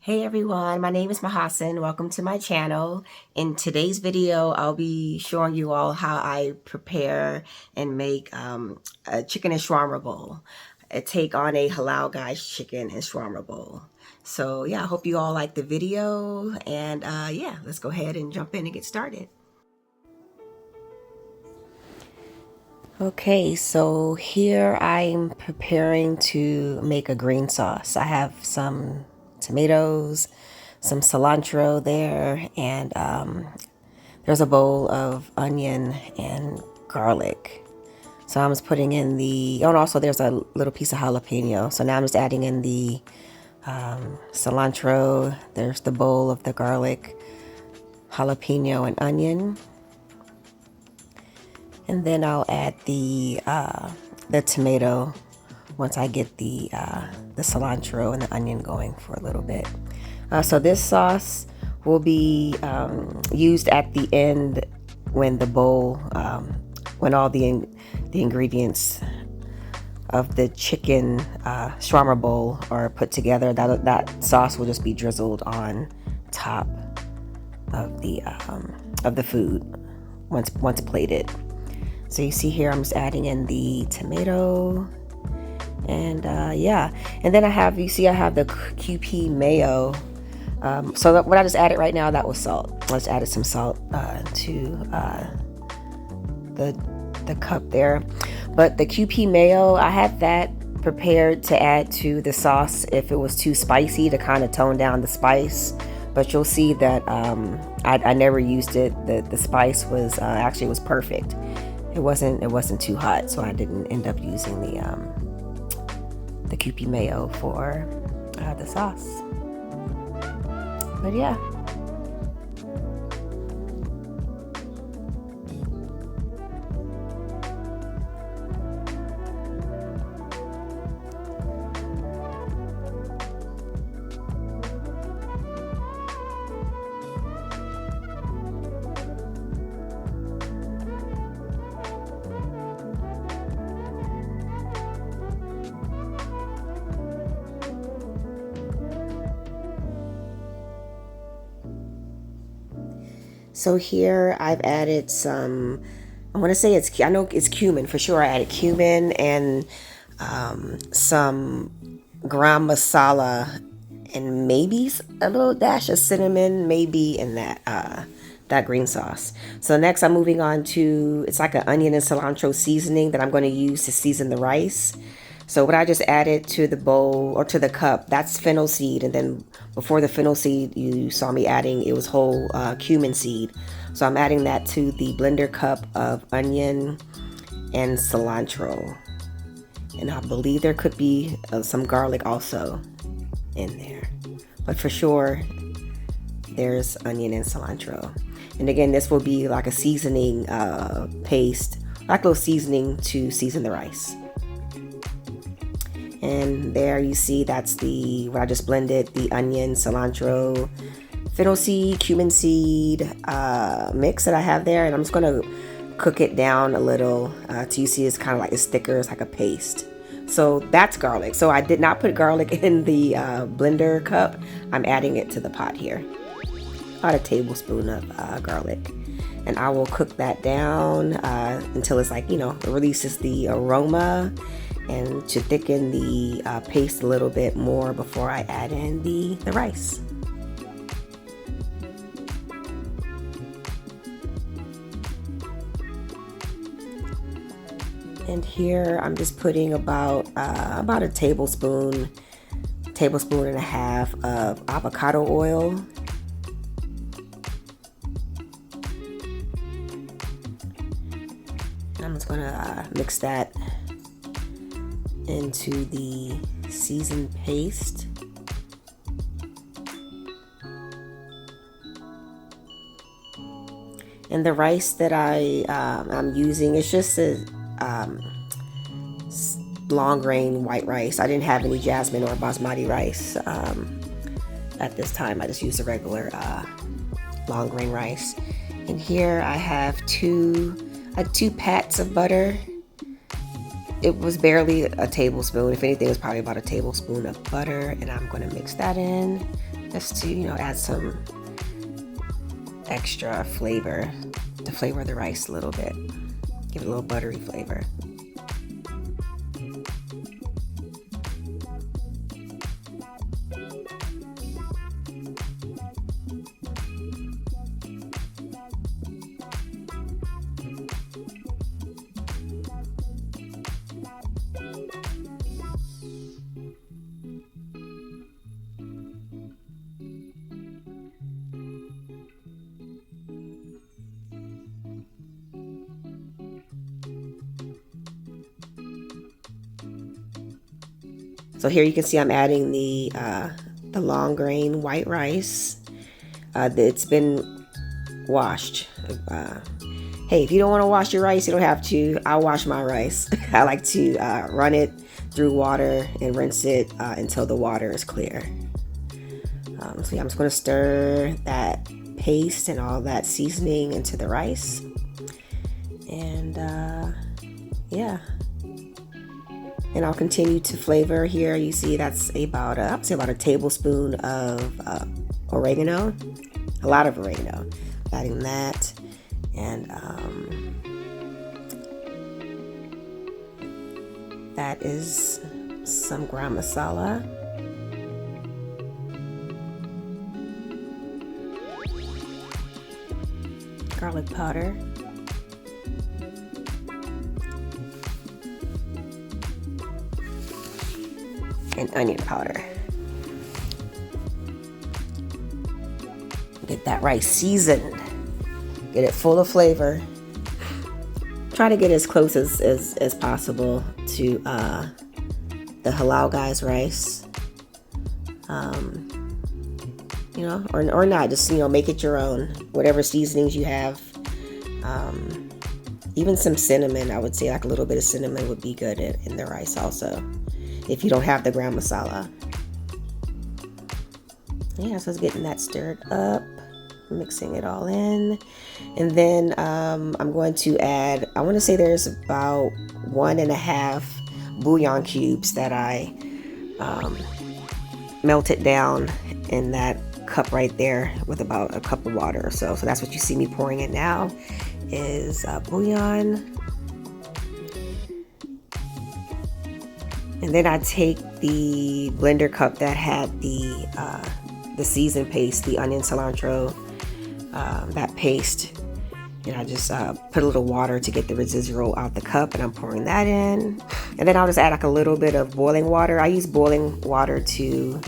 Hey everyone, my name is Mahasan. Welcome to my channel. In today's video, I'll be showing you all how I prepare and make a chicken and shawarma bowl. I take on a Halal Guys chicken and shawarma bowl. So yeah, I hope you all like the video, and yeah, let's go ahead and jump in and get started. Okay, so here I'm preparing to make a green sauce. I have some tomatoes, some cilantro there, and there's a bowl of onion and garlic. So I'm just putting in the, oh, and also there's a little piece of jalapeno. So now I'm just adding in the cilantro. There's the bowl of the garlic, jalapeno, and onion. And then I'll add the tomato once I get the cilantro and the onion going for a little bit. So this sauce will be used at the end when the bowl, when all the ingredients of the chicken shawarma bowl are put together. That sauce will just be drizzled on top of the food once plated. So you see here, I'm just adding in the tomato, and yeah, and then I have the QP mayo. So what I just added right now, that was salt. I just added some salt to the cup there. But the QP mayo, I had that prepared to add to the sauce if it was too spicy, to kind of tone down the spice. But you'll see that I never used it. The spice was actually was perfect. It wasn't too hot, so I didn't end up using the QP mayo for the sauce. But yeah. So here I've added some, I want to say I know it's cumin for sure. I added cumin and some garam masala and maybe a little dash of cinnamon, maybe in that green sauce. So next I'm moving on to, it's like an onion and cilantro seasoning that I'm going to use to season the rice. So what I just added to the bowl or to the cup, that's fennel seed. And then before the fennel seed, you saw me adding, it was whole cumin seed. So I'm adding that to the blender cup of onion and cilantro. And I believe there could be some garlic also in there. But for sure, there's onion and cilantro. And again, this will be like a seasoning paste, like a little seasoning to season the rice. And there you see, that's what I just blended, the onion, cilantro, fennel seed, cumin seed mix that I have there. And I'm just going to cook it down a little till you see it's kind of like it's thicker, it's like a paste. So that's garlic. So I did not put garlic in the blender cup. I'm adding it to the pot here. About a tablespoon of garlic. And I will cook that down until it's like, it releases the aroma, and to thicken the paste a little bit more before I add in the rice. And here I'm just putting about a tablespoon and a half of avocado oil. I'm just gonna mix that into the seasoned paste. And the rice that I'm using is just a long grain white rice. I didn't have any jasmine or basmati rice at this time. I just used a regular long grain rice. And here I have two pats of butter. It was barely a tablespoon. If anything, it was probably about a tablespoon of butter, and I'm going to mix that in just to, you know, add some extra flavor to flavor the rice a little bit. Give it a little buttery flavor. So here you can see I'm adding the long grain white rice. It's been washed. Hey, if you don't want to wash your rice, you don't have to. I'll wash my rice. I like to run it through water and rinse it until the water is clear. So yeah, I'm just going to stir that paste and all that seasoning into the rice. And yeah. And I'll continue to flavor here. You see that's about I would say about a tablespoon of oregano, a lot of oregano. Adding that, and that is some garam masala. Garlic powder. And onion powder. Get that rice seasoned. Get it full of flavor. Try to get as close as possible to the Halal Guys rice. You know, or not, just, you know, make it your own. Whatever seasonings you have. Even some cinnamon, I would say, like a little bit of cinnamon would be good in the rice also, if you don't have the garam masala. Yeah, so it's getting that stirred up, mixing it all in. And then I'm going to add, I want to say there's about 1.5 bouillon cubes that I melted down in that cup right there with about a cup of water or so. So that's what you see me pouring in now, is bouillon. And then I take the blender cup that had the seasoned paste, the onion, cilantro, that paste, and I just put a little water to get the residual out the cup, and I'm pouring that in. And then I'll just add like a little bit of boiling water. I use boiling water to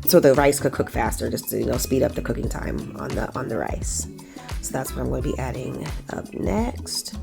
so the rice could cook faster, just to, you know, speed up the cooking time on the rice. So that's what I'm going to be adding up next.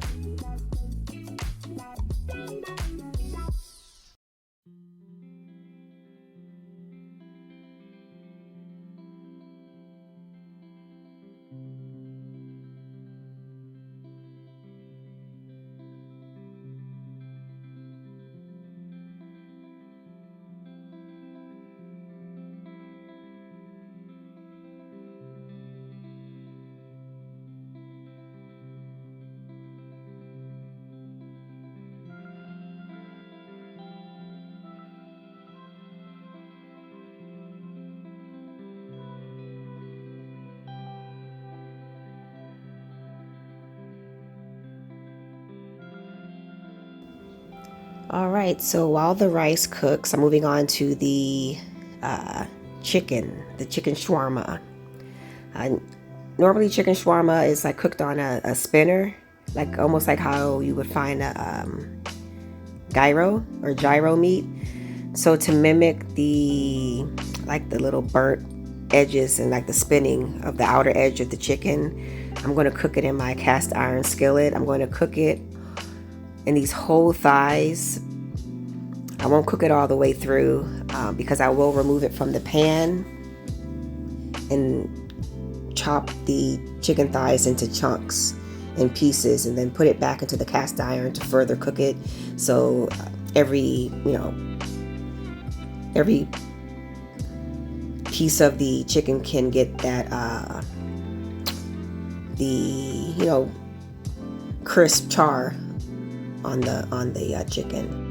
All right, so while the rice cooks, I'm moving on to the chicken shawarma. Normally chicken shawarma is like cooked on a spinner, like almost like how you would find a gyro meat. So to mimic the little burnt edges and like the spinning of the outer edge of the chicken, I'm going to cook it in my cast iron skillet. I'm going to cook it in these whole thighs. I won't cook it all the way through because I will remove it from the pan and chop the chicken thighs into chunks and pieces, and then put it back into the cast iron to further cook it. So every piece of the chicken can get that crisp char on the chicken.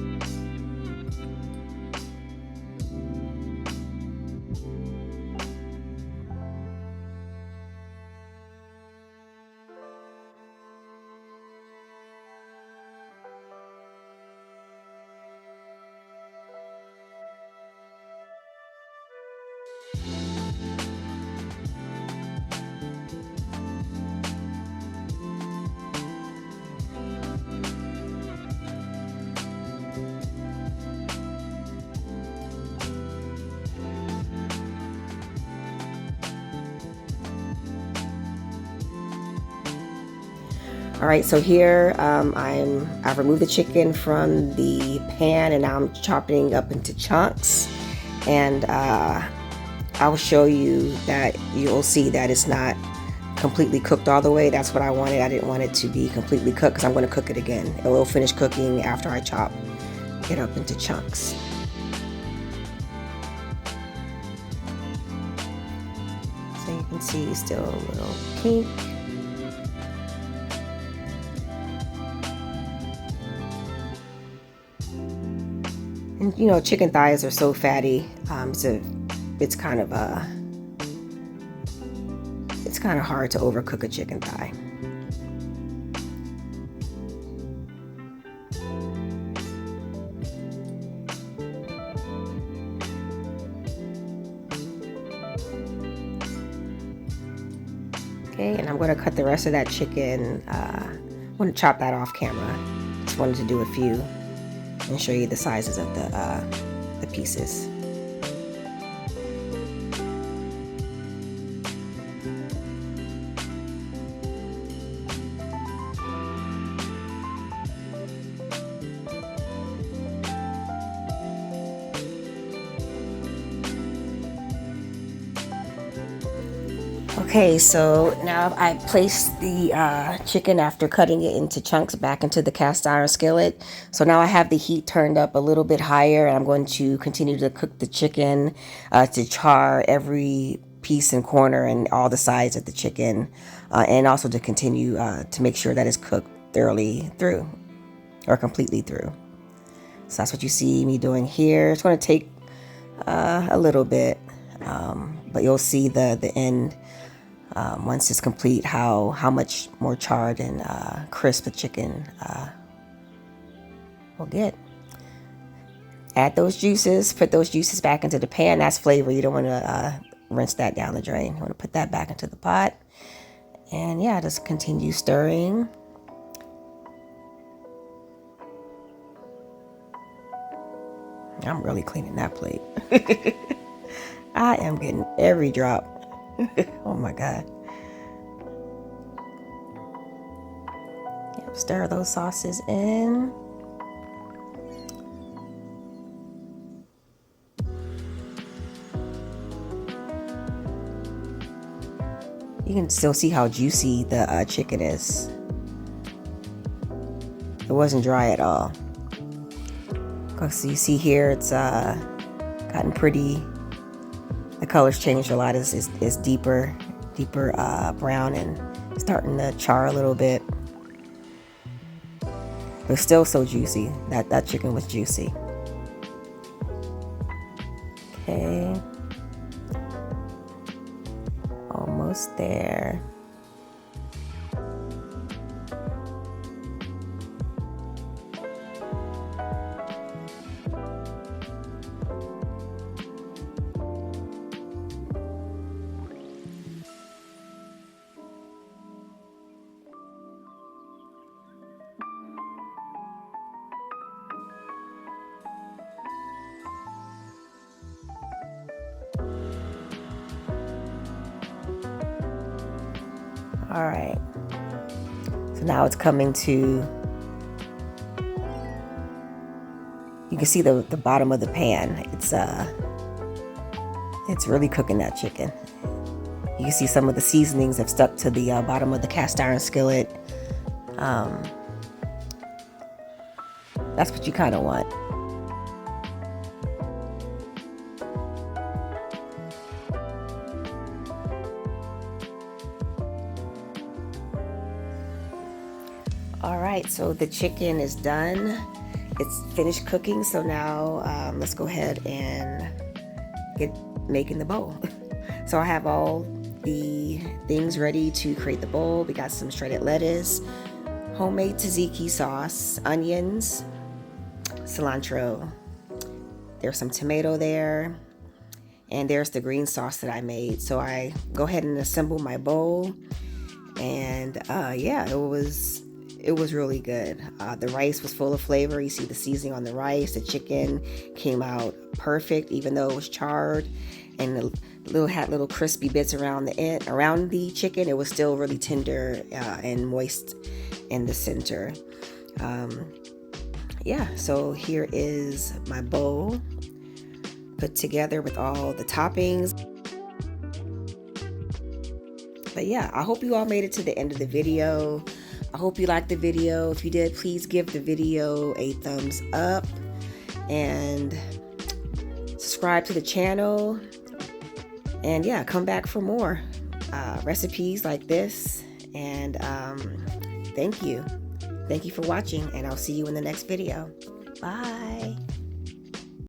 All right, so here I've removed the chicken from the pan, and now I'm chopping up into chunks. And I'll show you that you'll see that it's not completely cooked all the way. That's what I wanted. I didn't want it to be completely cooked because I'm going to cook it again. It will finish cooking after I chop it up into chunks. So you can see it's still a little pink. And you know, chicken thighs are so fatty. It's kind of hard to overcook a chicken thigh. Okay, and I'm going to cut the rest of that chicken. I'm going to chop that off camera. Just wanted to do a few and show you the sizes of the pieces. Okay, so now I placed the chicken after cutting it into chunks back into the cast iron skillet. So now I have the heat turned up a little bit higher, and I'm going to continue to cook the chicken to char every piece and corner and all the sides of the chicken, and also to continue to make sure that it's cooked thoroughly through or completely through. So that's what you see me doing here. It's going to take a little bit, but you'll see the end. Once it's complete, how much more charred and crisp the chicken will get. Add those juices, put those juices back into the pan. That's flavor. You don't want to rinse that down the drain. You want to put that back into the pot. And yeah, just continue stirring. I'm really cleaning that plate. I am getting every drop. Oh my God. Yep, stir those sauces in. You can still see how juicy the chicken is. It wasn't dry at all. So you see here, it's gotten pretty. The color's changed a lot. It's deeper brown and starting to char a little bit. But still so juicy. That chicken was juicy. Okay. Almost there. All right, so now it's coming to, you can see the bottom of the pan. It's really cooking that chicken. You can see some of the seasonings have stuck to the bottom of the cast iron skillet. That's what you kind of want. All right, so the chicken is done. It's finished cooking. So now let's go ahead and get making the bowl. So I have all the things ready to create the bowl. We got some shredded lettuce, homemade tzatziki sauce, onions, cilantro. There's some tomato there, and there's the green sauce that I made. So I go ahead and assemble my bowl, and yeah, it was really good. The rice was full of flavor. You see the seasoning on the rice. The chicken came out perfect, even though it was charred, and had little crispy bits around the chicken. It was still really tender and moist in the center. Yeah, so here is my bowl put together with all the toppings. But yeah, I hope you all made it to the end of the video. I hope you liked the video. If you did, please give the video a thumbs up and subscribe to the channel. And yeah, come back for more recipes like this. And thank you. Thank you for watching, and I'll see you in the next video. Bye.